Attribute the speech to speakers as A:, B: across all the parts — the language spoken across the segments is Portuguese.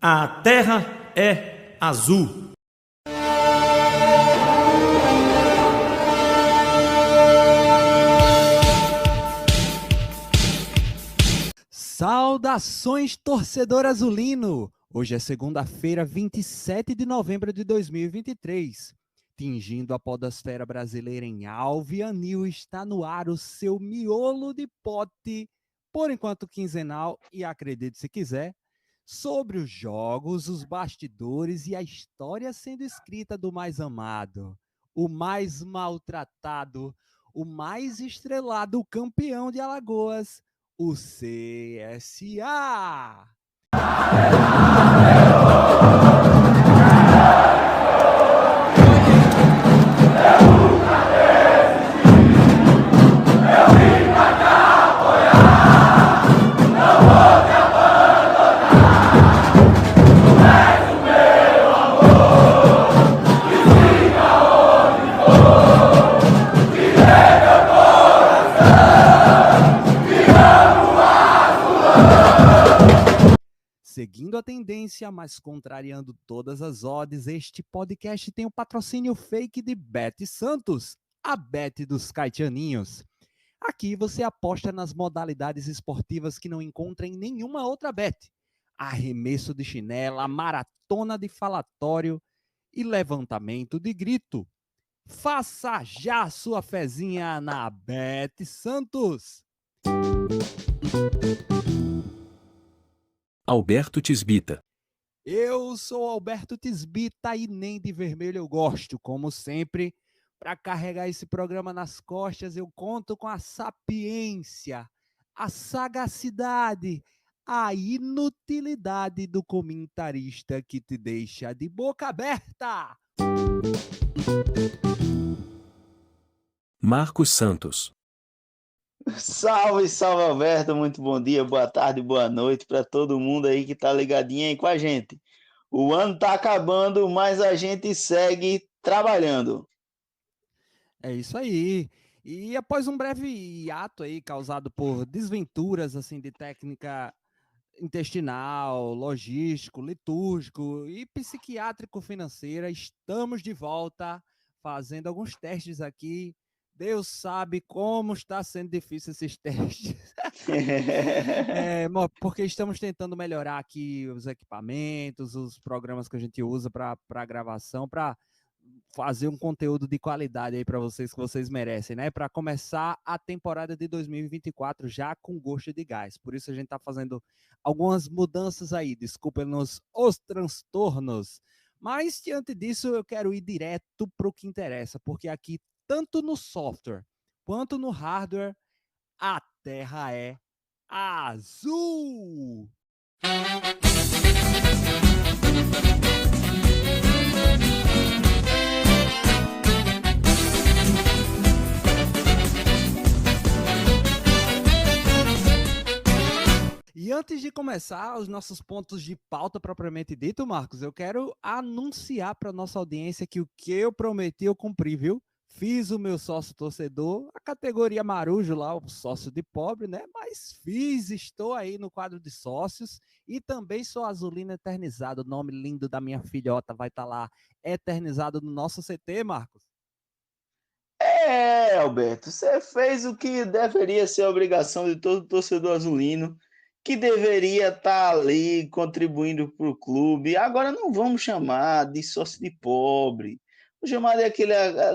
A: A terra é azul.
B: Saudações, torcedor azulino! Hoje é segunda-feira, 27 de novembro de 2023. Tingindo a podosfera brasileira em alvianil, está no ar o seu miolo de pote, por enquanto quinzenal, e acredite se quiser, sobre os jogos, os bastidores e a história sendo escrita do mais amado, o mais maltratado, o mais estrelado, o campeão de Alagoas, o CSA. Seguindo a tendência, mas contrariando todas as odds, este podcast tem o patrocínio fake de Bet Santos, a Bet dos Caetianinhos. Aqui você aposta nas modalidades esportivas que não encontra em nenhuma outra bet. Arremesso de chinela, maratona de falatório e levantamento de grito. Faça já sua fezinha na Bet Santos.
C: Alberto Tisbita.
B: Eu sou Alberto Tisbita e nem de vermelho eu gosto. Como sempre, para carregar esse programa nas costas, eu conto com a sapiência, a sagacidade, a inutilidade do comentarista que te deixa de boca aberta.
C: Marcos Santos.
D: Salve, salve Alberto, muito bom dia, boa tarde, boa noite para todo mundo aí que tá ligadinho aí com a gente. O ano tá acabando, mas a gente segue trabalhando.
B: É isso aí. E após um breve hiato aí causado por desventuras assim de técnica intestinal, logístico, litúrgico e psiquiátrico-financeira, estamos de volta fazendo alguns testes aqui. Deus sabe como está sendo difícil esses testes. Porque estamos tentando melhorar aqui os equipamentos, os programas que a gente usa para gravação, para fazer um conteúdo de qualidade aí para vocês que vocês merecem, né? Para começar a temporada de 2024 já com gosto de gás. Por isso a gente está fazendo algumas mudanças aí. Desculpem-nos os transtornos. Mas diante disso eu quero ir direto para o que interessa, porque aqui tanto no software quanto no hardware a terra é azul. E antes de começar os nossos pontos de pauta propriamente dito, Marcos, eu quero anunciar para nossa audiência que o que eu prometi eu cumpri, viu? Fiz o meu sócio torcedor, a categoria marujo lá, o sócio de pobre, né? Mas estou aí no quadro de sócios e também sou azulino eternizado. O nome lindo da minha filhota vai estar lá eternizado no nosso CT, Marcos.
D: Alberto, você fez o que deveria ser a obrigação de todo torcedor azulino, que deveria estar ali contribuindo para o clube. Agora não vamos chamar de sócio de pobre, vamos chamar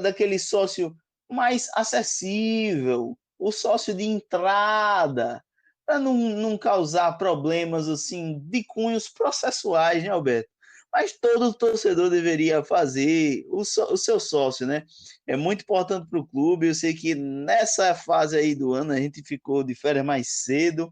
D: daquele sócio mais acessível, o sócio de entrada, para não causar problemas assim de cunhos processuais, né, Alberto? Mas todo torcedor deveria fazer o seu sócio, né? É muito importante para o clube. Eu sei que nessa fase aí do ano a gente ficou de férias mais cedo.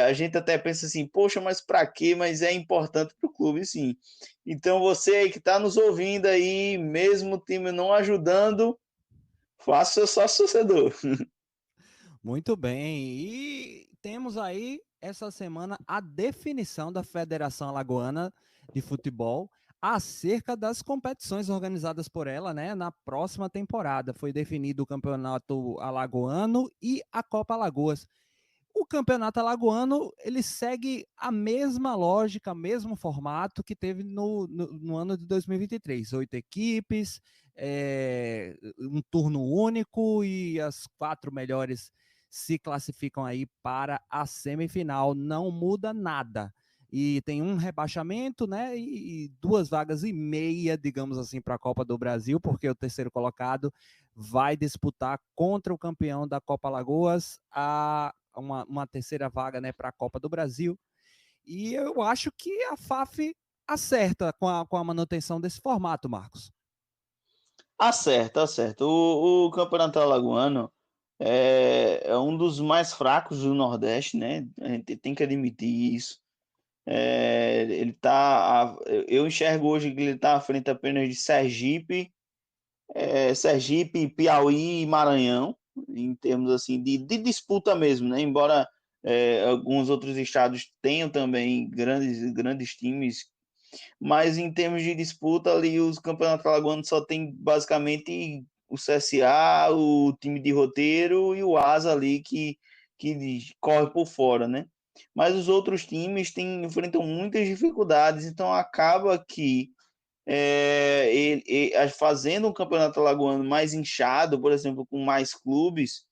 D: A gente até pensa assim, poxa, mas para quê? Mas é importante para o clube, sim. Então você aí que está nos ouvindo aí, mesmo o time não ajudando, faça o seu sócio torcedor.
B: Muito bem. E temos aí essa semana a definição da Federação Alagoana de Futebol acerca das competições organizadas por ela, né, na próxima temporada. Foi definido o Campeonato Alagoano e a Copa Alagoas. O campeonato alagoano, ele segue a mesma lógica, o mesmo formato que teve no ano de 2023. 8 equipes, um turno único e as 4 melhores se classificam aí para a semifinal. Não muda nada. E tem um rebaixamento, né? E 2 vagas e meia, digamos assim, para a Copa do Brasil, porque o terceiro colocado vai disputar contra o campeão da Copa Alagoas uma terceira vaga, né, para a Copa do Brasil. E eu acho que a FAF acerta com a manutenção desse formato, Marcos.
D: Acerta, acerta. O Campeonato Alagoano é um dos mais fracos do Nordeste, né? A gente tem que admitir isso. Ele tá. Eu enxergo hoje que ele está à frente apenas de Sergipe, Piauí e Maranhão, em termos assim de disputa mesmo, né? Embora alguns outros estados tenham também grandes times, mas em termos de disputa ali, os campeonatos alagoanos só tem basicamente o CSA, o time de Roteiro e o Asa ali que corre por fora, né? Mas os outros times enfrentam muitas dificuldades, então acaba que fazendo um campeonato alagoano mais inchado, por exemplo, com mais clubes,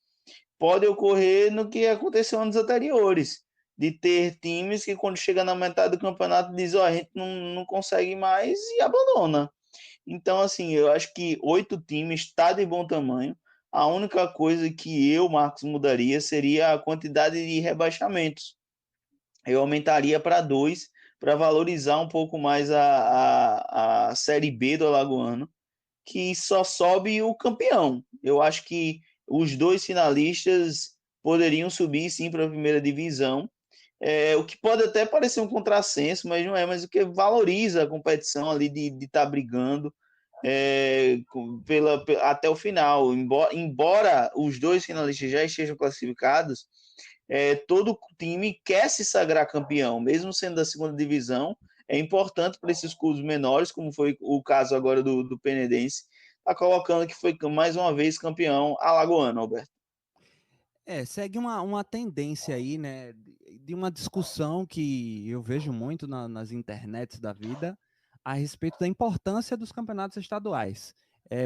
D: pode ocorrer no que aconteceu anos anteriores, de ter times que quando chega na metade do campeonato diz, a gente não consegue mais e abandona. Então, assim, eu acho que 8 times está de bom tamanho. A única coisa que eu, Marcos, mudaria seria a quantidade de rebaixamentos. Eu aumentaria para 2, para valorizar um pouco mais a Série B do Alagoano, que só sobe o campeão. Eu acho que os 2 finalistas poderiam subir sim para a primeira divisão, o que pode até parecer um contrassenso, mas não é, mas o que valoriza a competição ali de estar brigando até o final. Embora os 2 finalistas já estejam classificados, todo time quer se sagrar campeão, mesmo sendo da segunda divisão. É importante para esses clubes menores, como foi o caso agora do Penedense, tá colocando que foi mais uma vez campeão alagoano, Alberto.
B: Segue uma tendência aí, né, de uma discussão que eu vejo muito nas internets da vida a respeito da importância dos campeonatos estaduais.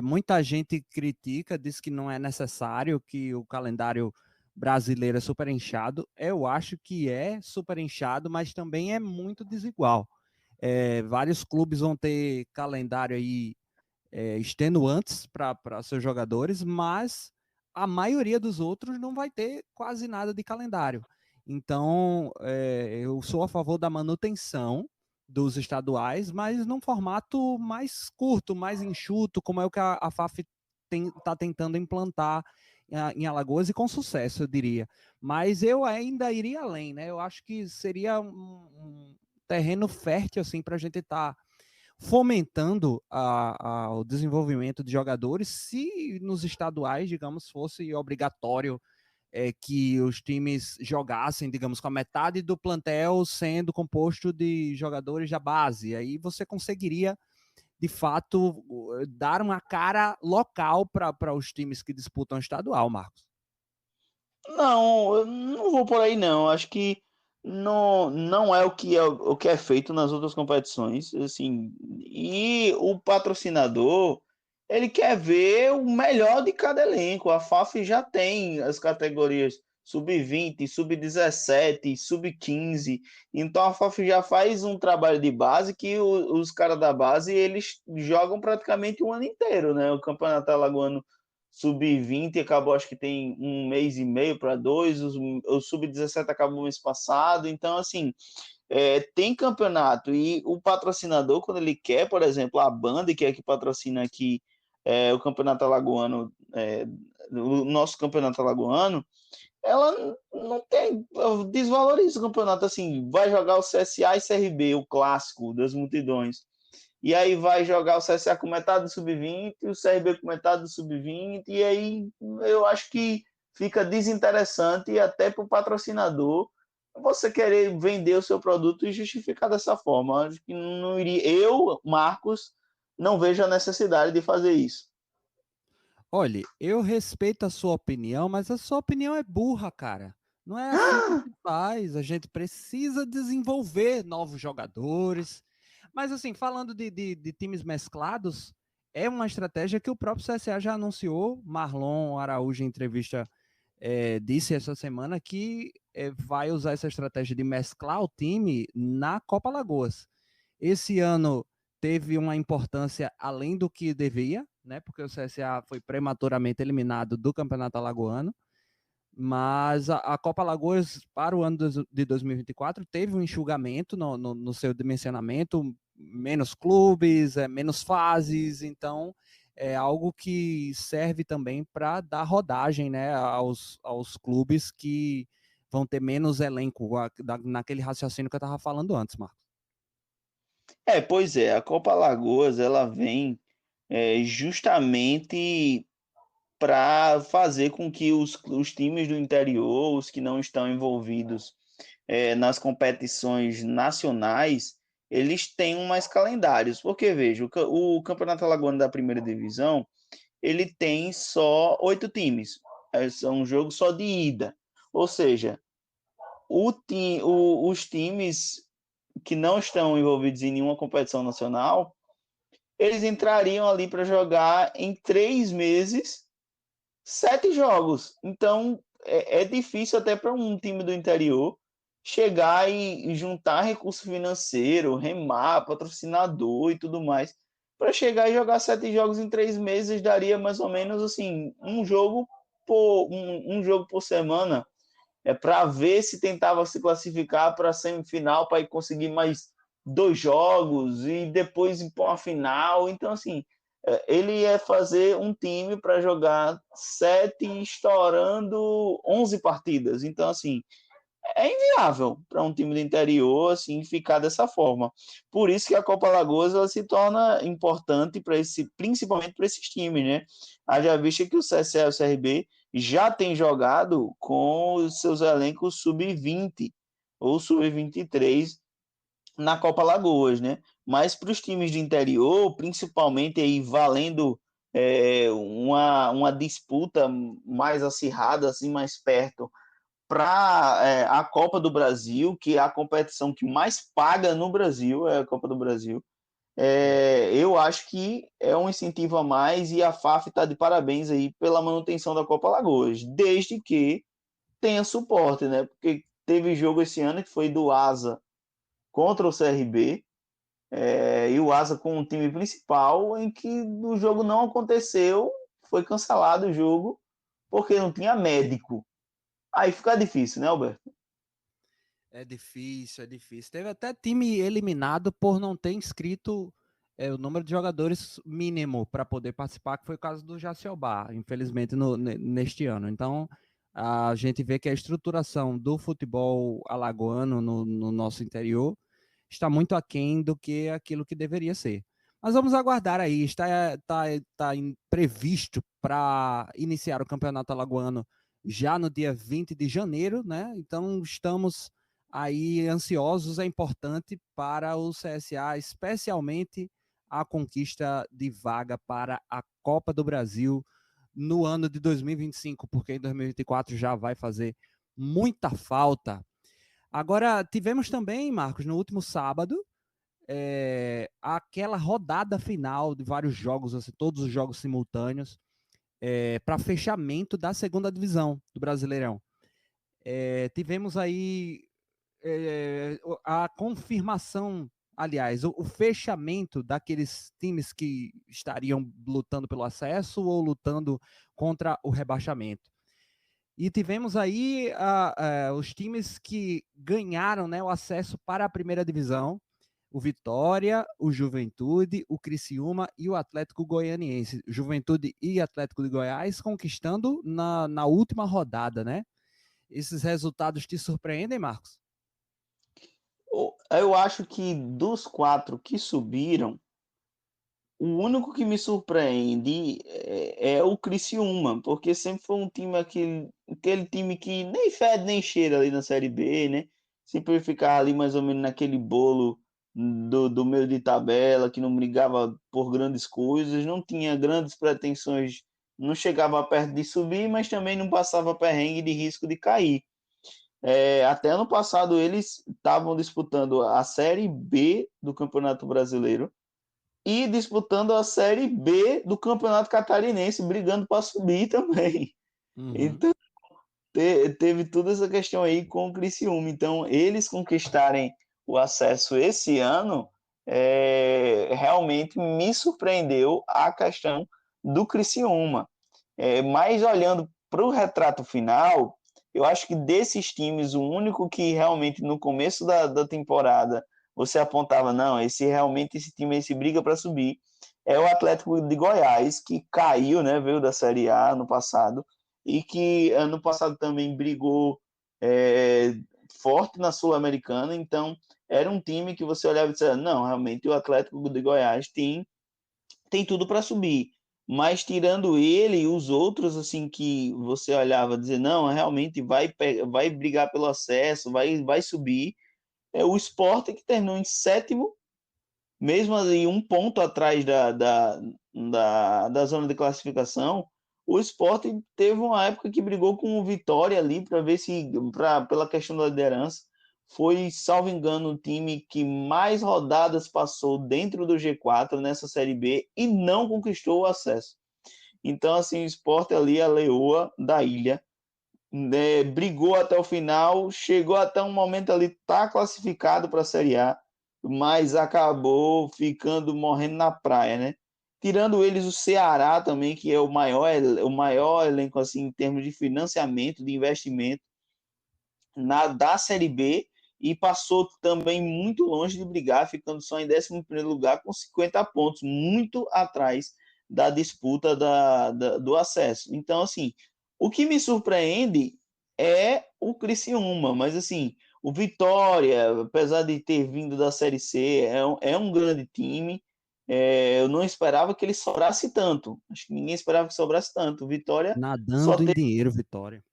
B: Muita gente critica, diz que não é necessário, que o calendário brasileiro é super inchado. Eu acho que é super inchado, mas também é muito desigual. Vários clubes vão ter calendário aí extenuantes para seus jogadores, mas a maioria dos outros não vai ter quase nada de calendário. Então, eu sou a favor da manutenção dos estaduais, mas num formato mais curto, mais enxuto, como é o que a FAF está tentando implantar em Alagoas, e com sucesso, eu diria. Mas eu ainda iria além, né? Eu acho que seria um terreno fértil assim, para a gente estar fomentando o desenvolvimento de jogadores, se nos estaduais, digamos, fosse obrigatório que os times jogassem, digamos, com a metade do plantel sendo composto de jogadores da base. Aí você conseguiria, de fato, dar uma cara local para os times que disputam estadual, Marcos.
D: Não, eu não vou por aí não. Acho que não é o que é feito nas outras competições, assim. E o patrocinador, ele quer ver o melhor de cada elenco. A FAF já tem as categorias sub-20, sub-17, sub-15. Então a FAF já faz um trabalho de base que os caras da base eles jogam praticamente o ano inteiro, né? O Campeonato Alagoano sub-20 acabou, acho que tem 1 mês e meio para 2, o sub-17 acabou mês passado, então assim, tem campeonato e o patrocinador, quando ele quer, por exemplo, a Band, que é que patrocina aqui o campeonato alagoano, o nosso campeonato alagoano, ela não tem, desvaloriza o campeonato, assim, vai jogar o CSA e CRB, o clássico das multidões, e aí vai jogar o CSA com metade do sub-20, o CRB com metade do sub-20, e aí eu acho que fica desinteressante até para o patrocinador você querer vender o seu produto e justificar dessa forma. Acho que não iria. Eu, Marcos, não vejo a necessidade de fazer isso.
B: Olha, eu respeito a sua opinião, mas a sua opinião é burra, cara. Não é assim que se faz. A gente precisa desenvolver novos jogadores. Mas, assim, falando de times mesclados, é uma estratégia que o próprio CSA já anunciou. Marlon Araújo, em entrevista, disse essa semana que vai usar essa estratégia de mesclar o time na Copa Alagoas. Esse ano teve uma importância além do que devia, né? Porque o CSA foi prematuramente eliminado do Campeonato Alagoano. Mas a Copa Alagoas, para o ano de 2024, teve um enxugamento no seu dimensionamento, menos clubes, menos fases, então é algo que serve também para dar rodagem, né, aos clubes que vão ter menos elenco, naquele raciocínio que eu estava falando antes, Marcos.
D: Pois é, a Copa Alagoas ela vem justamente para fazer com que os times do interior, os que não estão envolvidos nas competições nacionais, eles tenham mais calendários. Porque, veja, o Campeonato Alagoano da Primeira Divisão, ele tem só 8 times. É um jogo só de ida. Ou seja, os times que não estão envolvidos em nenhuma competição nacional, eles entrariam ali para jogar em 3 meses 7 jogos. Então, é difícil até para um time do interior chegar e juntar recurso financeiro, remar, patrocinador e tudo mais. Para chegar e jogar 7 jogos em 3 meses, daria mais ou menos assim, um jogo por semana. Para ver se tentava se classificar para a semifinal, para conseguir mais 2 jogos e depois ir para uma final. Então, assim, ele ia fazer um time para jogar 7, estourando 11 partidas. Então, assim, é inviável para um time do interior assim ficar dessa forma. Por isso que a Copa Alagoas ela se torna importante para principalmente para esses times, né? Haja vista que o CSA e o CRB já tem jogado com os seus elencos sub-20 ou sub-23 na Copa Alagoas, né? Mas para os times de interior, principalmente aí valendo uma disputa mais acirrada, assim, mais perto para a Copa do Brasil, que é a competição que mais paga no Brasil, é a Copa do Brasil. Eu acho que é um incentivo a mais e a FAF está de parabéns aí pela manutenção da Copa Alagoas, desde que tenha suporte, né? Porque teve jogo esse ano que foi do Asa contra o CRB, e o Asa com o time principal, em que o jogo não aconteceu, foi cancelado o jogo, porque não tinha médico. Aí fica difícil, né, Alberto?
B: É difícil, é difícil. Teve até time eliminado por não ter inscrito o número de jogadores mínimo para poder participar, que foi o caso do Jaciobá, infelizmente, neste ano. Então, a gente vê que a estruturação do futebol alagoano no nosso interior está muito aquém do que aquilo que deveria ser. Mas vamos aguardar aí, está previsto para iniciar o Campeonato Alagoano já no dia 20 de janeiro, né? Então, estamos aí ansiosos. É importante para o CSA, especialmente a conquista de vaga para a Copa do Brasil no ano de 2025, porque em 2024 já vai fazer muita falta. Agora, tivemos também, Marcos, no último sábado, aquela rodada final de vários jogos, assim, todos os jogos simultâneos, para fechamento da segunda divisão do Brasileirão. Tivemos aí a confirmação, aliás, o fechamento daqueles times que estariam lutando pelo acesso ou lutando contra o rebaixamento. E tivemos aí os times que ganharam, né, o acesso para a primeira divisão: o Vitória, o Juventude, o Criciúma e o Atlético Goianiense. Juventude e Atlético de Goiás conquistando na última rodada, né? Esses resultados te surpreendem, Marcos?
D: Eu acho que dos 4 que subiram, o único que me surpreende é o Criciúma, porque sempre foi um time aquele time que nem fede nem cheira ali na Série B, né? Sempre ficava ali mais ou menos naquele bolo do meio de tabela, que não brigava por grandes coisas, não tinha grandes pretensões, não chegava perto de subir, mas também não passava perrengue de risco de cair. Até ano passado eles estavam disputando a Série B do Campeonato Brasileiro e disputando a Série B do Campeonato Catarinense, brigando para subir também.
B: Uhum.
D: Então, teve toda essa questão aí com o Criciúma. Então, eles conquistarem o acesso esse ano, realmente me surpreendeu a questão do Criciúma. Mas olhando para o retrato final, eu acho que desses times, o único que realmente no começo da temporada você apontava, não, esse time esse briga para subir, é o Atlético de Goiás, que caiu, né, veio da Série A no passado, e que ano passado também brigou forte na Sul-Americana, então era um time que você olhava e dizia, não, realmente o Atlético de Goiás tem tudo para subir. Mas tirando ele, os outros, assim, que você olhava e dizer, não, realmente vai brigar pelo acesso, vai subir, é o Sport que terminou em sétimo, mesmo assim, um ponto atrás da zona de classificação. O Sport teve uma época que brigou com o Vitória ali para ver se, pela questão da liderança, foi, salvo engano, o time que mais rodadas passou dentro do G4 nessa Série B e não conquistou o acesso. Então, assim, o Sport ali, a leoa da ilha, né, brigou até o final, chegou até um momento ali, tá classificado para a Série A, mas acabou ficando morrendo na praia, né? Tirando eles, o Ceará também, que é o maior elenco assim, em termos de financiamento, de investimento da Série B, e passou também muito longe de brigar, ficando só em 11º lugar com 50 pontos, muito atrás da disputa do acesso. Então, assim, o que me surpreende é o Criciúma, mas assim, o Vitória, apesar de ter vindo da Série C, é um grande time. Eu não esperava que ele sobrasse tanto. Acho que ninguém esperava que sobrasse tanto. O Vitória só
B: Nadando em
D: teve.
B: dinheiro, Vitória.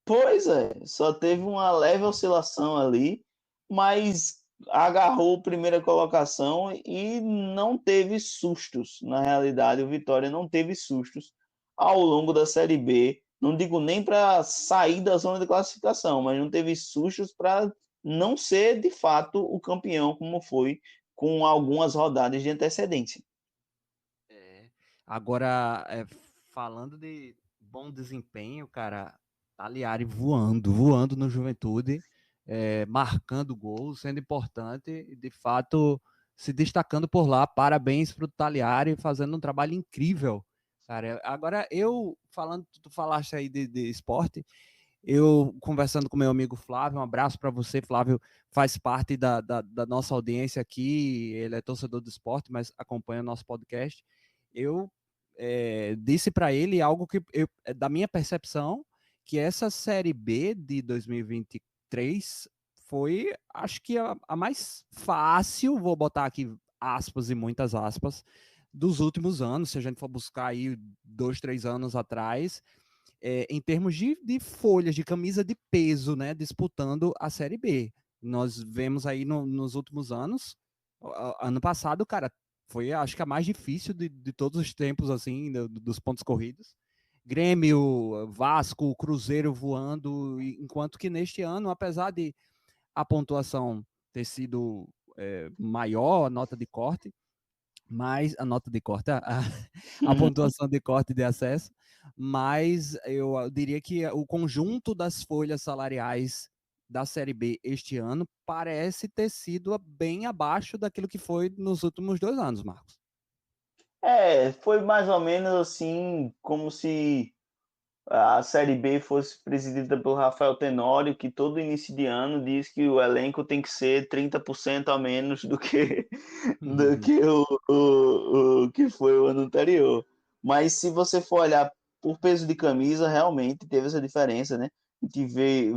D: Pois é, só teve uma leve oscilação ali, mas agarrou a primeira colocação e não teve sustos. Na realidade, o Vitória não teve sustos ao longo da Série B. Não digo nem para sair da zona de classificação, mas não teve sustos para não ser de fato o campeão, como foi com algumas rodadas de antecedência.
B: É. Agora, falando de bom desempenho, cara, Cagliari voando, voando no Juventude, marcando gols, sendo importante, e de fato se destacando por lá. Parabéns para o Cagliari, fazendo um trabalho incrível, cara. Agora, falando, tu falaste aí de esporte, eu conversando com meu amigo Flávio, um abraço para você, Flávio, faz parte da nossa audiência aqui, ele é torcedor do esporte, mas acompanha o nosso podcast. Eu disse para ele algo que, da minha percepção, que essa Série B de 2023 foi, acho que a mais fácil, vou botar aqui aspas e muitas aspas, dos últimos anos, se a gente for buscar aí 2, 3 anos atrás, em termos de folhas, de camisa de peso, né, disputando a Série B. Nós vemos aí nos últimos anos, ano passado, cara, foi acho que a mais difícil de todos os tempos, assim, dos pontos corridos. Grêmio, Vasco, Cruzeiro voando, enquanto que neste ano, apesar de a pontuação ter sido maior, a nota de corte, mas a nota de corte, a pontuação de corte de acesso, mas eu diria que o conjunto das folhas salariais da Série B este ano parece ter sido bem abaixo daquilo que foi nos últimos 2 anos, Marcos.
D: Foi mais ou menos assim, como se a Série B fosse presidida pelo Rafael Tenório, que todo início de ano diz que o elenco tem que ser 30% a menos do que o que foi o ano anterior. Mas se você for olhar por peso de camisa, realmente teve essa diferença, né? A gente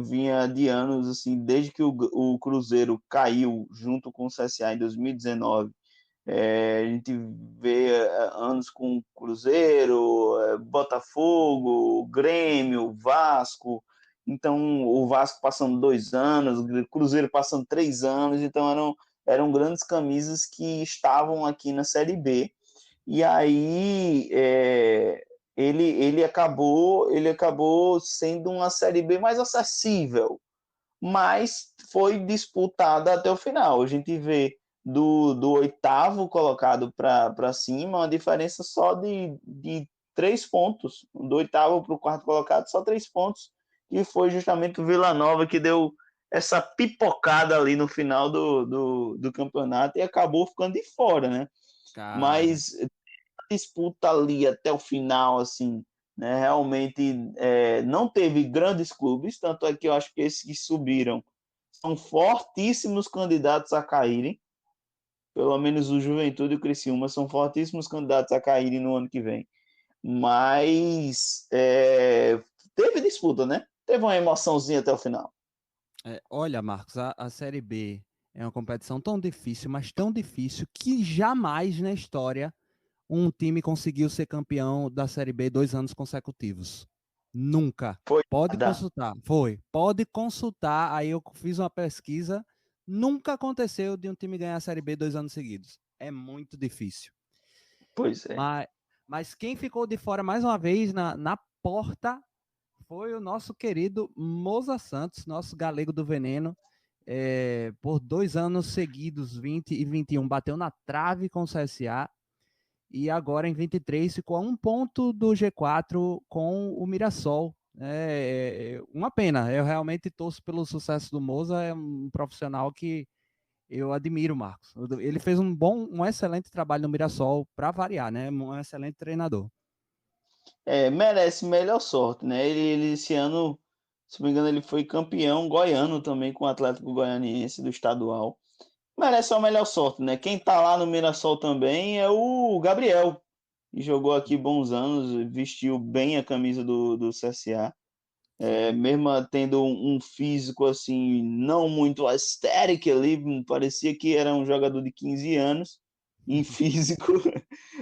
D: vinha de anos, assim, desde que o Cruzeiro caiu junto com o CSA em 2019, a gente vê anos com Cruzeiro, Botafogo, Grêmio, Vasco. Então, o Vasco passando 2 anos, o Cruzeiro passando 3 anos. Então, eram grandes camisas que estavam aqui na Série B. E aí, ele acabou sendo uma Série B mais acessível, mas foi disputada até o final. A gente vê do oitavo colocado para cima, uma diferença só de 3 pontos. Do oitavo para o quarto colocado, só 3 pontos. E foi justamente o Vila Nova que deu essa pipocada ali no final do campeonato e acabou ficando de fora, né?
B: Cara,
D: Mas disputa ali até o final, assim, né? Realmente não teve grandes clubes, tanto é que eu acho que esses que subiram são fortíssimos candidatos a caírem. Pelo menos o Juventude e o Criciúma são fortíssimos candidatos a caírem no ano que vem. Mas teve disputa, né? Teve uma emoçãozinha até o final.
B: olha, Marcos, a Série B é uma competição tão difícil, mas tão difícil, que jamais na história um time conseguiu ser campeão da Série B 2 anos consecutivos. Nunca.
D: Foi
B: Pode
D: nada.
B: consultar. Foi. Pode consultar. Aí eu fiz uma pesquisa. Nunca aconteceu de um time ganhar a Série B 2 anos seguidos. É muito difícil.
D: Pois é.
B: Mas quem ficou de fora mais uma vez na porta foi o nosso querido Moza Santos, nosso galego do veneno. Por 2 anos seguidos, 20 e 21, bateu na trave com o CSA. E agora em 23 ficou a 1 ponto do G4 com o Mirassol. Uma pena, eu realmente torço pelo sucesso do Moza, é um profissional que eu admiro, Marcos. Ele fez um excelente trabalho no Mirassol, para variar, né? Um excelente treinador.
D: Merece melhor sorte, né? Ele esse ano, se não me engano, ele foi campeão goiano também com o Atlético Goianiense do estadual. Merece a melhor sorte, né? Quem tá lá no Mirassol também é o Gabriel, que jogou aqui bons anos, vestiu bem a camisa do CSA. Mesmo tendo um físico assim, não muito aesthetic ali, parecia que era um jogador de 15 anos, em físico,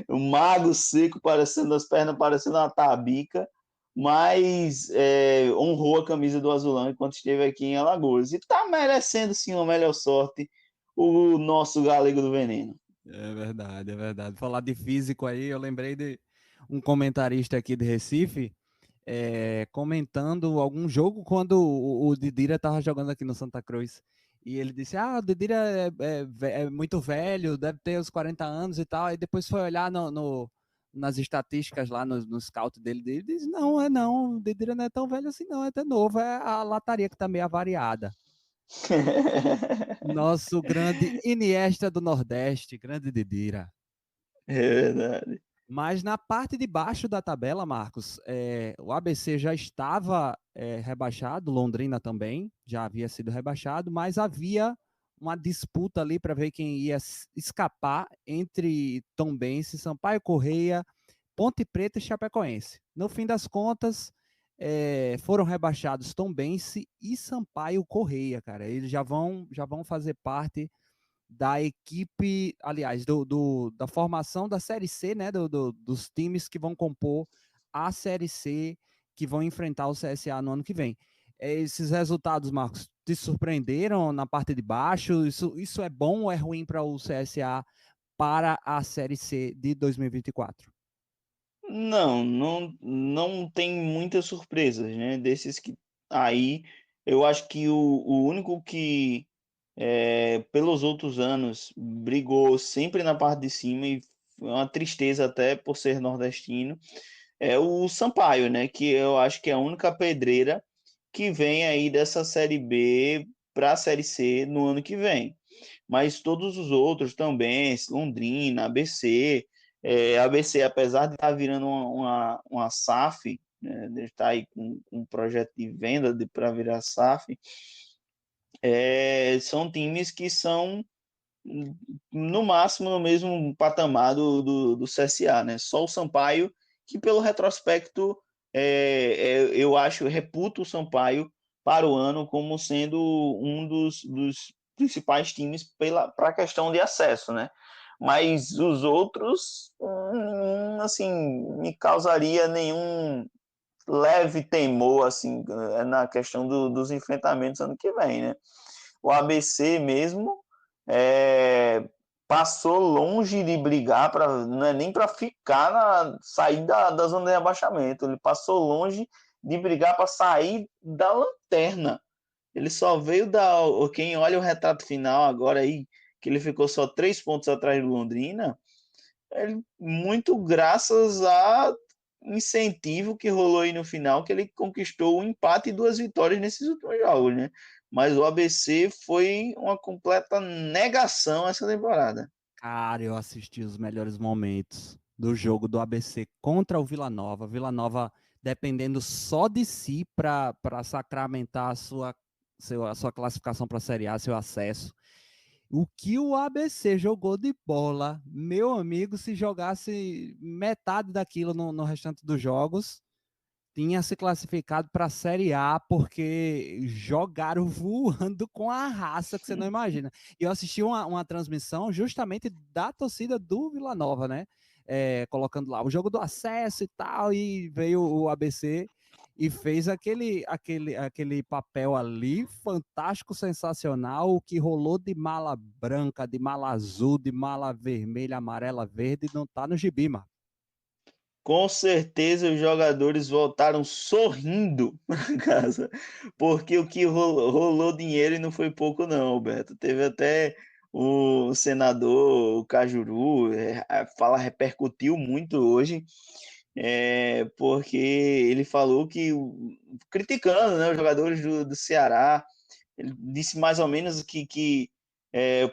D: um mago seco, parecendo as pernas parecendo uma tabica, mas honrou a camisa do Azulão enquanto esteve aqui em Alagoas. E tá merecendo sim uma melhor sorte o nosso galego do veneno.
B: É verdade, é verdade. Falar de físico aí, eu lembrei de um comentarista aqui de Recife, comentando algum jogo quando o Didira estava jogando aqui no Santa Cruz. E ele disse: o Didira é muito velho, deve ter uns 40 anos e tal. Aí depois foi olhar nas estatísticas lá, no scout dele, ele disse: não, o Didira não é tão velho assim, não, é até novo, é a lataria que tá meio avariada. Nosso grande Iniesta do Nordeste, grande Didira.
D: É verdade.
B: Mas na parte de baixo da tabela, Marcos, o ABC já estava rebaixado, Londrina também já havia sido rebaixado, mas havia uma disputa ali para ver quem ia escapar entre Tombense, Sampaio Corrêa, Ponte Preta e Chapecoense. No fim das contas, foram rebaixados Tombense e Sampaio Corrêa, cara. Eles já vão fazer parte da equipe, aliás, da formação da Série C, né, dos times que vão compor a Série C, que vão enfrentar o CSA no ano que vem. Esses resultados, Marcos, te surpreenderam na parte de baixo? Isso é bom ou é ruim para o CSA para a Série C de 2024?
D: Não tem muitas surpresas, né? Desses que aí, eu acho que o único que pelos outros anos brigou sempre na parte de cima e foi uma tristeza até por ser nordestino, é o Sampaio, né? Que eu acho que é a única pedreira que vem aí dessa Série B para a Série C no ano que vem. Mas todos os outros também, Londrina, ABC, ABC, apesar de estar virando uma SAF, né, de estar aí com um projeto de venda para virar SAF, são times que são no máximo no mesmo patamar do CSA, né? Só o Sampaio, que pelo retrospecto, eu acho, reputo o Sampaio para o ano como sendo um dos principais times para a questão de acesso, né? Mas os outros, assim, me causaria nenhum leve temor, assim, na questão dos enfrentamentos ano que vem, né? O ABC mesmo passou longe de brigar, não é nem para ficar sair da zona de rebaixamento, ele passou longe de brigar para sair da lanterna. Ele só veio dar. Quem olha o retrato final agora aí, que ele ficou só 3 pontos atrás do Londrina, muito graças a incentivo que rolou aí no final, que ele conquistou um empate e 2 vitórias nesses últimos jogos, né? Mas o ABC foi uma completa negação essa temporada.
B: Cara, eu assisti os melhores momentos do jogo do ABC contra o Vila Nova. Vila Nova dependendo só de si para sacramentar a sua classificação para a Série A, seu acesso. O que o ABC jogou de bola, meu amigo, se jogasse metade daquilo no restante dos jogos, tinha se classificado para a Série A, porque jogaram voando com a raça que você não imagina. E eu assisti uma transmissão justamente da torcida do Vila Nova, né? Colocando lá o jogo do acesso e tal, e veio o ABC e fez aquele papel ali fantástico, sensacional, o que rolou de mala branca, de mala azul, de mala vermelha, amarela, verde, não tá no gibi, mano.
D: Com certeza os jogadores voltaram sorrindo para casa, porque o que rolou dinheiro e não foi pouco não, Alberto. Teve até o senador, o Cajuru, a fala repercutiu muito hoje, porque ele falou que, criticando, né, os jogadores do Ceará, ele disse mais ou menos que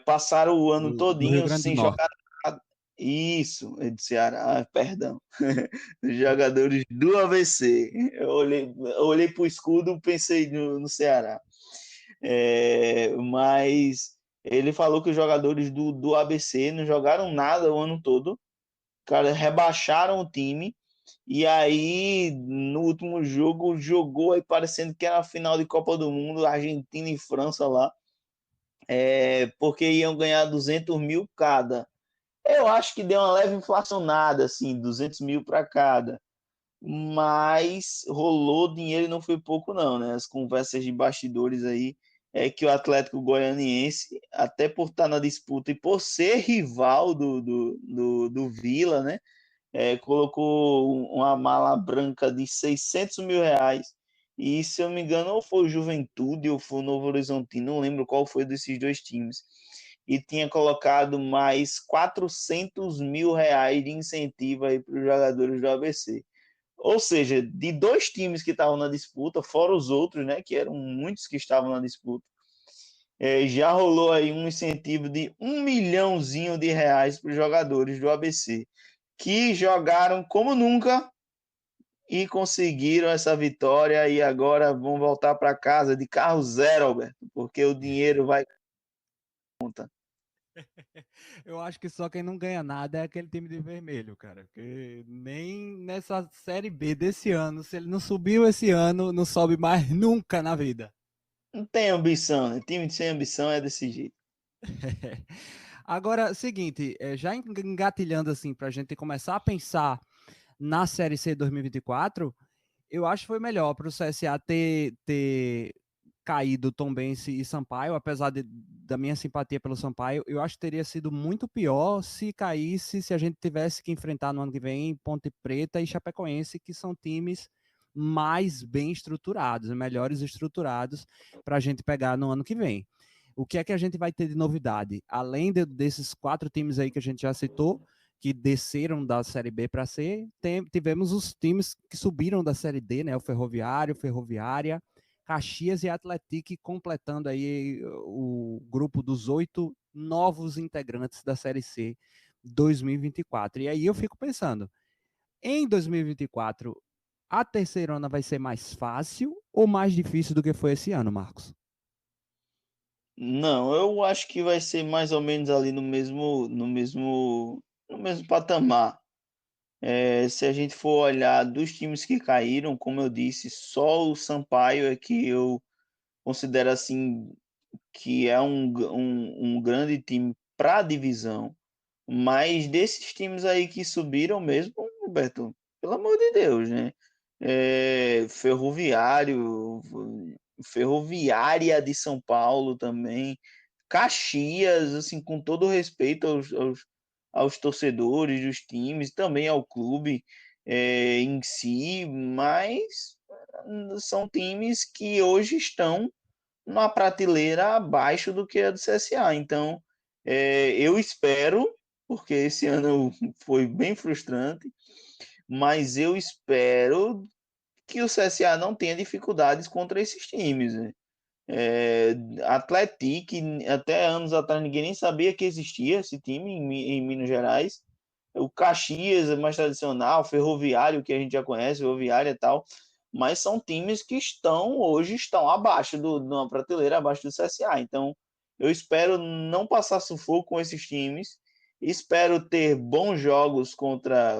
D: passaram o ano
B: Do Rio
D: todinho
B: Grande do
D: sem
B: Norte.
D: jogar. Isso, é de Ceará, perdão. Os jogadores do ABC. Eu olhei para o escudo, pensei no Ceará. Mas ele falou que os jogadores do ABC não jogaram nada o ano todo. Cara, rebaixaram o time. E aí, no último jogo, jogou aí parecendo que era a final de Copa do Mundo, Argentina e França lá. Porque iam ganhar 200 mil cada. Eu acho que deu uma leve inflacionada, assim, 200 mil para cada. Mas rolou dinheiro e não foi pouco, não, né? As conversas de bastidores aí é que o Atlético Goianiense, até por estar na disputa e por ser rival do Vila, né? Colocou uma mala branca de 600 mil reais. E se eu não me engano, ou foi o Juventude ou foi o Novo Horizontino, não lembro qual foi desses dois times. E tinha colocado mais 400 mil reais de incentivo aí para os jogadores do ABC. Ou seja, de dois times que estavam na disputa, fora os outros, né, que eram muitos que estavam na disputa, já rolou aí um incentivo de 1 milhãozinho de reais para os jogadores do ABC, que jogaram como nunca e conseguiram essa vitória e agora vão voltar para casa de carro zero, Alberto, porque o dinheiro vai conta.
B: Eu acho que só quem não ganha nada é aquele time de vermelho, cara. Porque nem nessa Série B desse ano, se ele não subiu esse ano, não sobe mais nunca na vida.
D: Não tem ambição, né? Time sem ambição é desse jeito.
B: Agora, seguinte, já engatilhando assim, para a gente começar a pensar na Série C 2024, eu acho que foi melhor para o CSA ter caído Tombense e Sampaio, apesar da minha simpatia pelo Sampaio, eu acho que teria sido muito pior se caísse, se a gente tivesse que enfrentar no ano que vem Ponte Preta e Chapecoense, que são times mais bem estruturados, melhores estruturados para a gente pegar no ano que vem. O que é que a gente vai ter de novidade? Além desses 4 times aí que a gente já citou, que desceram da Série B para C, tivemos os times que subiram da Série D, né? O Ferroviário, Ferroviária, Caxias e Atlético, completando aí o grupo dos 8 novos integrantes da Série C 2024. E aí eu fico pensando, em 2024, a terceirona vai ser mais fácil ou mais difícil do que foi esse ano, Marcos?
D: Não, eu acho que vai ser mais ou menos ali no mesmo patamar. Se a gente for olhar dos times que caíram, como eu disse, só o Sampaio é que eu considero assim que é um grande time para a divisão. Mas desses times aí que subiram mesmo, Roberto, pelo amor de Deus, né? Ferroviário, Ferroviária de São Paulo também, Caxias, assim, com todo respeito aos torcedores dos times, também ao clube em si, mas são times que hoje estão numa prateleira abaixo do que a do CSA. Então, eu espero, porque esse ano foi bem frustrante, mas eu espero que o CSA não tenha dificuldades contra esses times, né? Atlético, até anos atrás ninguém nem sabia que existia esse time em Minas Gerais. O Caxias é mais tradicional, Ferroviário, que a gente já conhece, Ferroviária e tal, mas são times que hoje estão abaixo de uma prateleira, abaixo do CSA. Então, eu espero não passar sufoco com esses times, espero ter bons jogos contra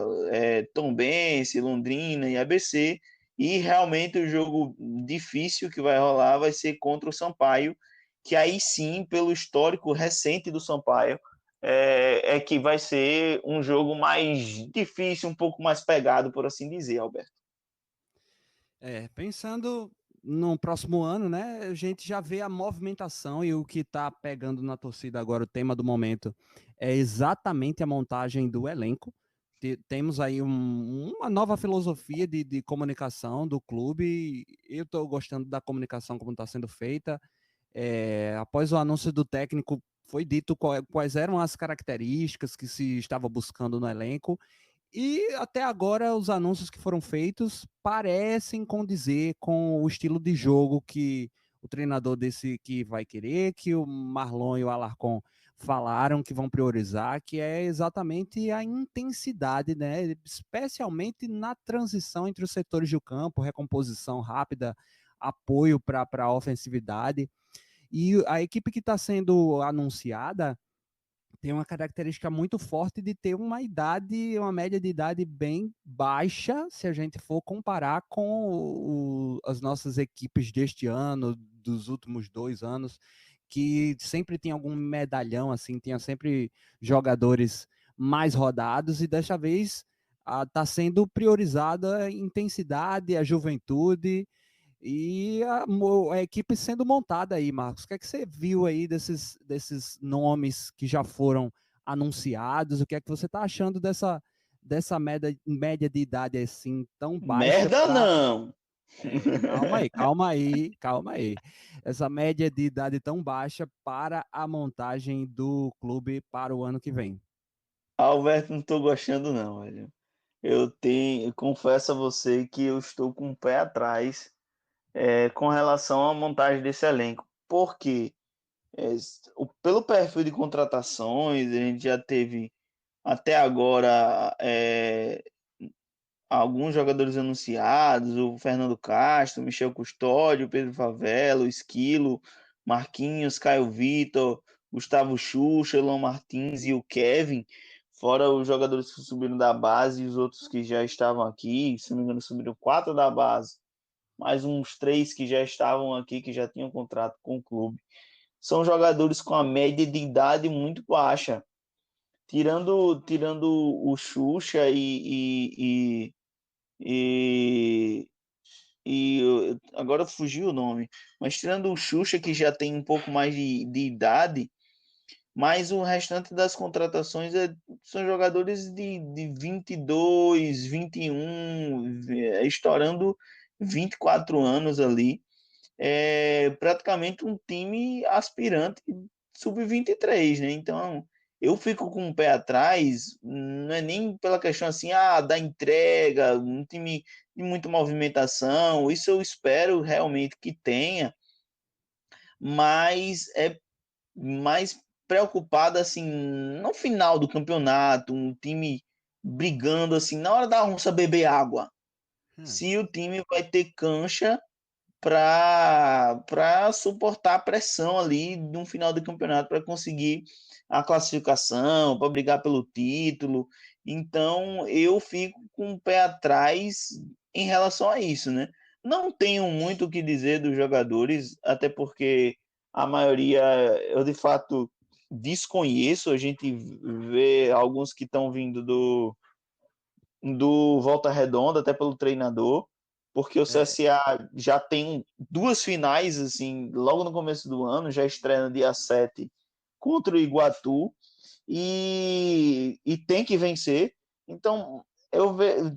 D: Tombense, Londrina e ABC, e realmente o jogo difícil que vai rolar vai ser contra o Sampaio, que aí sim, pelo histórico recente do Sampaio, que vai ser um jogo mais difícil, um pouco mais pegado, por assim dizer, Alberto.
B: Pensando no próximo ano, né, a gente já vê a movimentação e o que está pegando na torcida agora, o tema do momento, é exatamente a montagem do elenco. Temos aí uma nova filosofia de comunicação do clube. Eu estou gostando da comunicação como está sendo feita. Após o anúncio do técnico, foi dito quais eram as características que se estava buscando no elenco. E até agora os anúncios que foram feitos parecem condizer com o estilo de jogo que o treinador desse que vai querer, que o Marlon e o Alarcon falaram que vão priorizar, que é exatamente a intensidade, né? Especialmente na transição entre os setores do campo, recomposição rápida, apoio para a ofensividade. E a equipe que está sendo anunciada tem uma característica muito forte de ter uma média de idade bem baixa, se a gente for comparar com as nossas equipes deste ano, dos últimos 2 anos, que sempre tinha algum medalhão, assim, tinha sempre jogadores mais rodados, e desta vez está sendo priorizada a intensidade, a juventude, e a equipe sendo montada aí, Marcos. O que é que você viu aí desses nomes que já foram anunciados? O que é que você está achando dessa média de idade assim tão baixa
D: Merda
B: para.
D: não!
B: Calma aí, calma aí, calma aí. Essa média de idade tão baixa para a montagem do clube para o ano que vem.
D: Alberto, não estou gostando não, velho. Eu confesso a você que eu estou com o pé atrás com relação à montagem desse elenco. Por quê? Pelo perfil de contratações, a gente já teve até agora alguns jogadores anunciados, o Fernando Castro, Michel Custódio, Pedro Favela, o Esquilo, Marquinhos, Caio Vitor, Gustavo Xuxa, Elon Martins e o Kevin, fora os jogadores que subiram da base e os outros que já estavam aqui, se não me engano subiram 4 da base, mais uns 3 que já estavam aqui, que já tinham contrato com o clube. São jogadores com a média de idade muito baixa, tirando o Xuxa e, agora fugiu o nome, mas tirando o Xuxa, que já tem um pouco mais de idade, mas o restante das contratações são jogadores de 22, 21, estourando 24 anos ali. Praticamente um time aspirante sub-23, né? Então, eu fico com o pé atrás, não é nem pela questão assim, da entrega, um time de muita movimentação, isso eu espero realmente que tenha, mas é mais preocupado assim, no final do campeonato, um time brigando assim, na hora da onça beber água,
B: Hum.
D: se o time vai ter cancha para suportar a pressão ali no final do campeonato para conseguir a classificação, para brigar pelo título. Então eu fico com o pé atrás em relação a isso, né? Não tenho muito o que dizer dos jogadores, até porque a maioria eu de fato desconheço. A gente vê alguns que estão vindo do Volta Redonda, até pelo treinador, porque o
B: É,
D: CSA já tem 2 finais, assim, logo no começo do ano, já estreia no dia 7 contra o Iguatu, e tem que vencer. Então,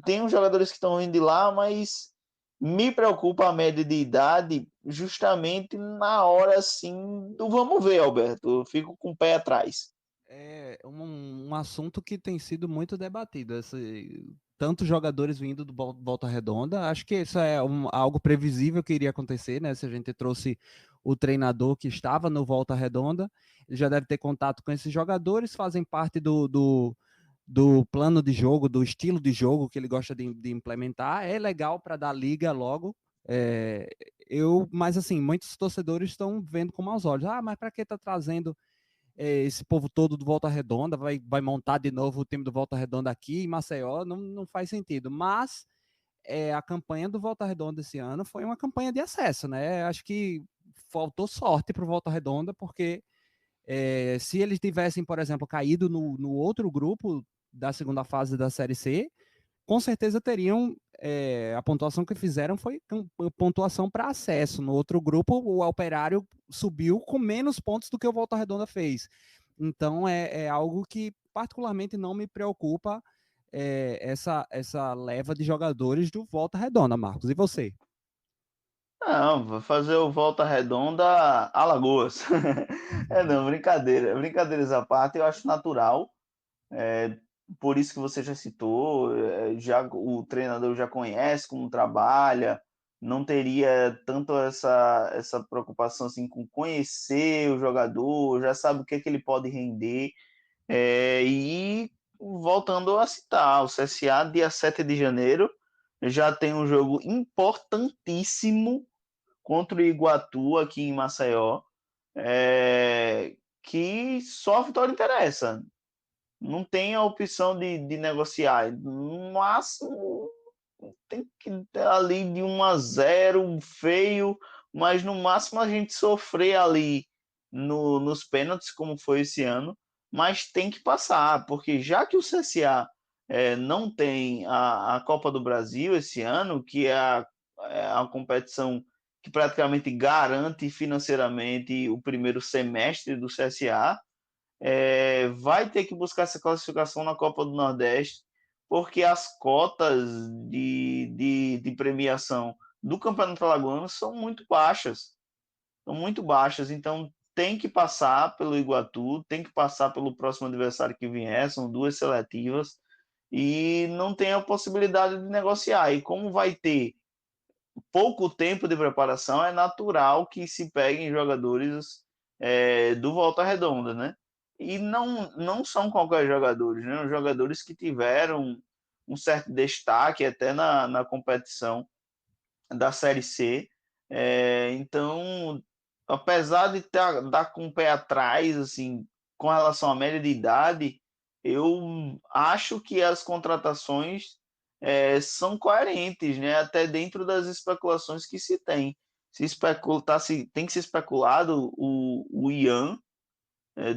D: tem uns jogadores que estão vindo de lá, mas me preocupa a média de idade, justamente na hora assim do vamos ver, Alberto. Eu fico com o pé atrás.
B: É um assunto que tem sido muito debatido, tantos jogadores vindo do Volta Redonda. Acho que isso é algo previsível que iria acontecer, né? Se a gente trouxe o treinador que estava no Volta Redonda, ele já deve ter contato com esses jogadores, fazem parte do plano de jogo, do estilo de jogo que ele gosta de implementar. É legal para dar liga logo. É, mas assim, muitos torcedores estão vendo com maus olhos. Ah, mas para que tá trazendo esse povo todo do Volta Redonda? Vai montar de novo o time do Volta Redonda aqui em Maceió? Não faz sentido. Mas a campanha do Volta Redonda esse ano foi uma campanha de acesso, né? Acho que faltou sorte para o Volta Redonda, porque se eles tivessem, por exemplo, caído no outro grupo da segunda fase da Série C, com certeza teriam. A pontuação que fizeram foi pontuação para acesso. No outro grupo, o Operário subiu com menos pontos do que o Volta Redonda fez. Então, é algo que particularmente não me preocupa, essa leva de jogadores do Volta Redonda, Marcos. E você?
D: Não, vou fazer o Volta Redonda Alagoas. Não, brincadeira. Brincadeiras à parte, eu acho natural. Por isso que você já citou, já o treinador já conhece como trabalha, não teria tanto essa preocupação assim com conhecer o jogador, já sabe o que é que ele pode render. E voltando a citar, o CSA, dia 7 de janeiro, já tem um jogo importantíssimo contra o Iguatu aqui em Maceió, que só a vitória interessa. Não tem a opção de negociar. No máximo, tem que ter ali de 1-0, feio, mas no máximo a gente sofrer ali nos pênaltis, como foi esse ano, mas tem que passar, porque já que o CSA não tem a Copa do Brasil esse ano, que é a competição que praticamente garante financeiramente o primeiro semestre do CSA, vai ter que buscar essa classificação na Copa do Nordeste, porque as cotas de premiação do Campeonato Alagoano são muito baixas. São muito baixas, então tem que passar pelo Iguatu, tem que passar pelo próximo adversário que vier, são duas seletivas, e não tem a possibilidade de negociar. E como vai ter pouco tempo de preparação, é natural que se peguem jogadores do Volta Redonda, né? E não são qualquer jogadores, né? Os jogadores que tiveram um certo destaque até na competição da Série C. Então, apesar de estar com o pé atrás, assim, com relação à média de idade, eu acho que as contratações são coerentes, né? Até dentro das especulações que se tem. Tem que se especulado o Ian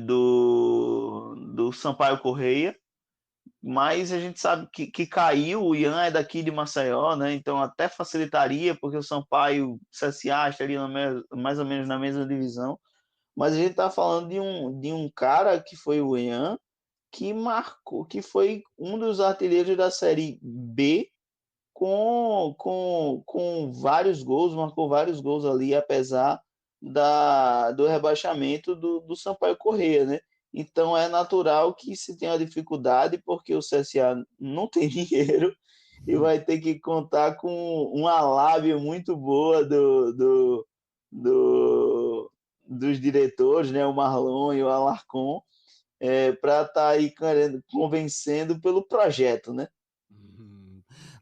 D: do Sampaio Correia, mas a gente sabe que caiu, o Ian é daqui de Maceió, né? Então até facilitaria, porque o Sampaio, o CSA estaria mais ou menos na mesma divisão. Mas a gente está falando de um cara que foi o Ian, que marcou, que foi um dos artilheiros da Série B com vários gols, marcou vários gols ali, apesar do rebaixamento do Sampaio Corrêa, né? Então é natural que se tenha dificuldade, porque o CSA não tem dinheiro e vai ter que contar com uma lábia muito boa dos diretores, né? O Marlon e o Alarcon, para estar aí convencendo pelo projeto, né?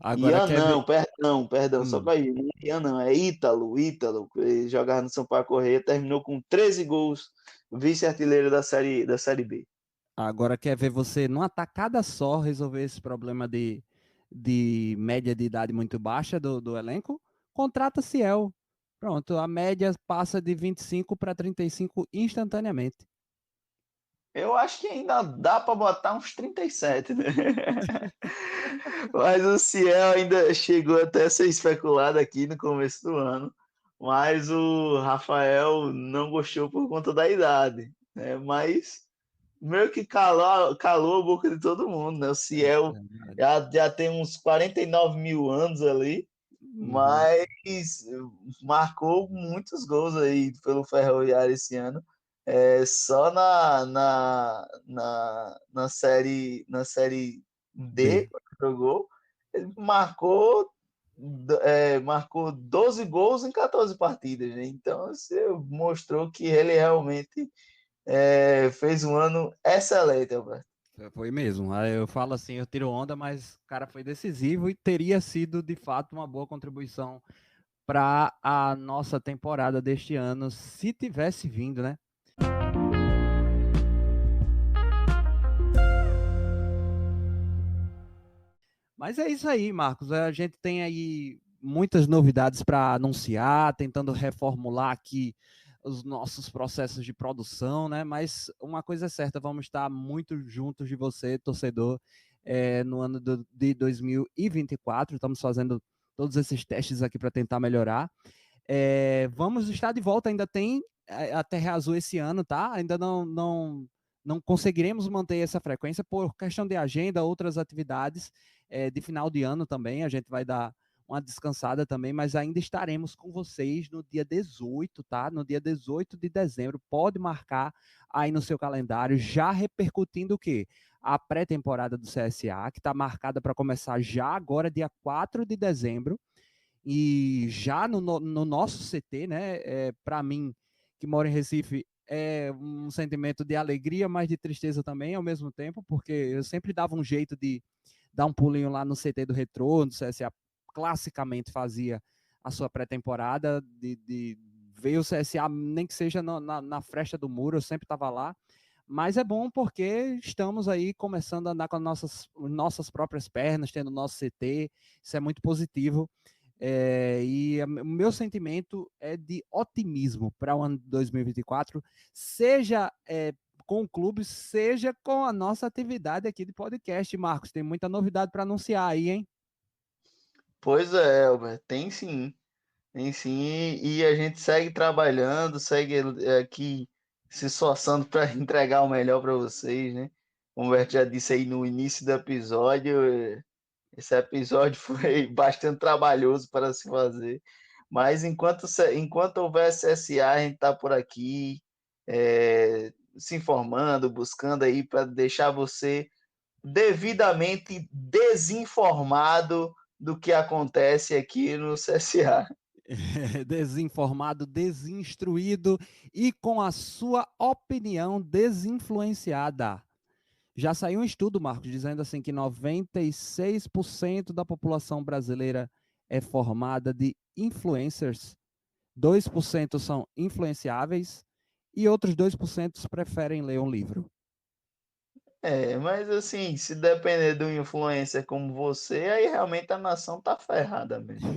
B: Agora
D: Ian
B: quer ver.
D: não, perdão, só
B: Hum.
D: para ir. Ian não, é Ítalo, ele jogava no Sampaio Corrêa, terminou com 13 gols, vice-artilheiro da série B.
B: Agora quer ver você, numa tacada só, resolver esse problema de média de idade muito baixa do elenco? Contrata Ciel. Pronto, a média passa de 25 para 35 instantaneamente.
D: Eu acho que ainda dá para botar uns 37, né? Mas o Ciel ainda chegou até a ser especulado aqui no começo do ano, mas o Rafael não gostou por conta da idade, né? Mas meio que calou a boca de todo mundo, né? O
B: É
D: Ciel
B: verdade.
D: já tem uns 49 mil anos ali, mas marcou muitos gols aí pelo Ferroviário esse ano. Só na série D, quando jogou, ele marcou 12 gols em 14 partidas, né? Então, você mostrou que ele realmente fez um ano excelente, Alberto.
B: Foi mesmo. Aí eu falo assim, eu tiro onda, mas o cara foi decisivo e teria sido, de fato, uma boa contribuição para a nossa temporada deste ano, se tivesse vindo, né? Mas é isso aí, Marcos. A gente tem aí muitas novidades para anunciar, tentando reformular aqui os nossos processos de produção, né? Mas uma coisa é certa, vamos estar muito juntos de você, torcedor, no ano de 2024. Estamos fazendo todos esses testes aqui para tentar melhorar. Vamos estar de volta, ainda tem a Terra Azul esse ano, tá? Ainda não conseguiremos manter essa frequência por questão de agenda, outras atividades de final de ano também. A gente vai dar uma descansada também, mas ainda estaremos com vocês no dia 18, tá? No dia 18 de dezembro. Pode marcar aí no seu calendário, já repercutindo o quê? A pré-temporada do CSA, que está marcada para começar já agora, dia 4 de dezembro. E já no nosso CT, né? Para mim, que moro em Recife, é um sentimento de alegria, mas de tristeza também ao mesmo tempo, porque eu sempre dava um jeito de dar um pulinho lá no CT do Retrô, no CSA classicamente fazia a sua pré-temporada, de ver o CSA, nem que seja na fresta do muro, eu sempre estava lá, mas é bom porque estamos aí começando a andar com as nossas próprias pernas, tendo nosso CT, isso é muito positivo. E o meu sentimento é de otimismo para o ano de 2024, seja com o clube, seja com a nossa atividade aqui de podcast, Marcos. Tem muita novidade para anunciar aí, hein?
D: Pois é, Albert, tem sim. Tem sim, e a gente segue trabalhando, segue aqui se esforçando para entregar o melhor para vocês, né? Como o Humberto já disse aí no início do episódio, esse episódio foi bastante trabalhoso para se fazer, mas enquanto houver CSA, a gente está por aqui, se informando, buscando aí para deixar você devidamente desinformado do que acontece aqui no CSA.
B: Desinformado, desinstruído e com a sua opinião desinfluenciada. Já saiu um estudo, Marcos, dizendo assim que 96% da população brasileira é formada de influencers, 2% são influenciáveis e outros 2% preferem ler um livro.
D: Mas assim, se depender de um influencer como você, aí realmente a nação tá ferrada mesmo.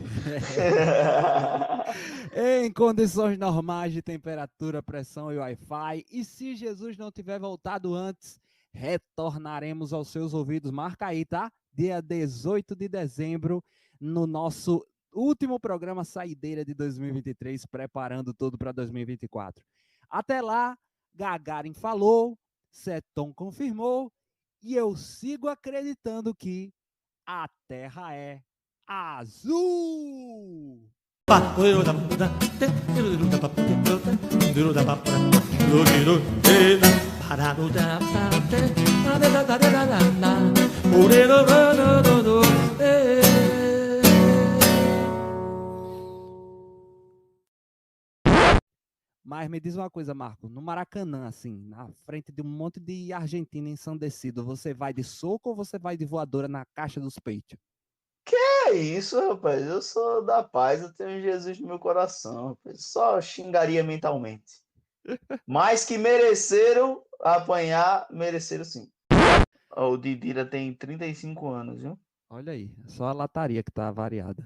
B: Em condições normais de temperatura, pressão e Wi-Fi, e se Jesus não tiver voltado antes, retornaremos aos seus ouvidos. Marca aí, tá? Dia 18 de dezembro, no nosso último programa Saideira de 2023, preparando tudo para 2024. Até lá, Gagarin falou, Seton confirmou, e eu sigo acreditando que a Terra é azul! Mas me diz uma coisa, Marco, no Maracanã, assim, na frente de um monte de argentino ensandecido, você vai de soco ou você vai de voadora na caixa dos peitos?
D: É isso, rapaz. Eu sou da paz, eu tenho Jesus no meu coração, rapaz. Só xingaria mentalmente. Mas que mereceram apanhar, mereceram sim. O Didira tem 35 anos, viu?
B: Olha aí, só a lataria que tá variada.